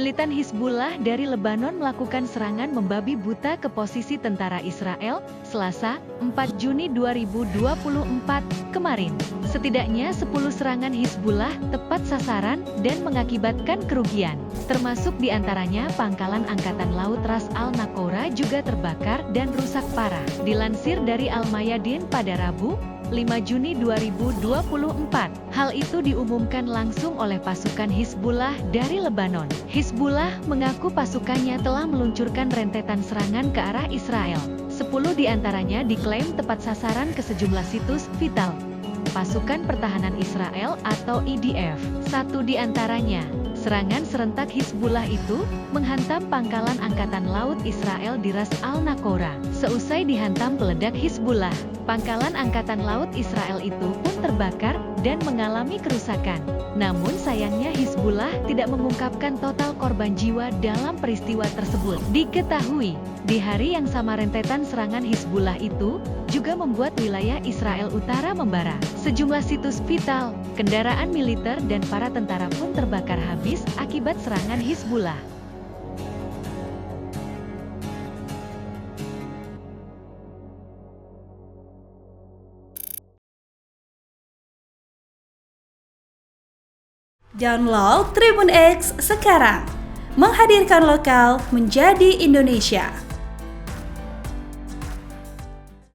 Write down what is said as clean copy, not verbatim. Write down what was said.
Militan Hizbullah dari Lebanon melakukan serangan membabi buta ke posisi tentara Israel, Selasa, 4 Juni 2024, kemarin. Setidaknya 10 serangan Hizbullah tepat sasaran dan mengakibatkan kerugian. Termasuk diantaranya pangkalan Angkatan Laut Ras Al-Naqoura juga terbakar dan rusak parah. Dilansir dari Al-Mayadin pada Rabu, 5 Juni 2024. Hal itu diumumkan langsung oleh pasukan Hizbullah dari Lebanon. Hizbullah mengaku pasukannya telah meluncurkan rentetan serangan ke arah Israel. 10 diantaranya diklaim tepat sasaran ke sejumlah situs vital pasukan pertahanan Israel atau IDF. Satu diantaranya, serangan serentak Hizbullah itu menghantam pangkalan Angkatan Laut Israel di Ras Al-Naqoura. Seusai dihantam peledak Hizbullah, pangkalan Angkatan Laut Israel itu pun terbakar dan mengalami kerusakan. Namun sayangnya Hizbullah tidak mengungkapkan total korban jiwa dalam peristiwa tersebut. Diketahui, di hari yang sama rentetan serangan Hizbullah itu juga membuat wilayah Israel Utara membara. Sejumlah situs vital, kendaraan militer dan para tentara pun terbakar habis akibat serangan Hizbullah. Download Tribun X sekarang, menghadirkan lokal menjadi Indonesia.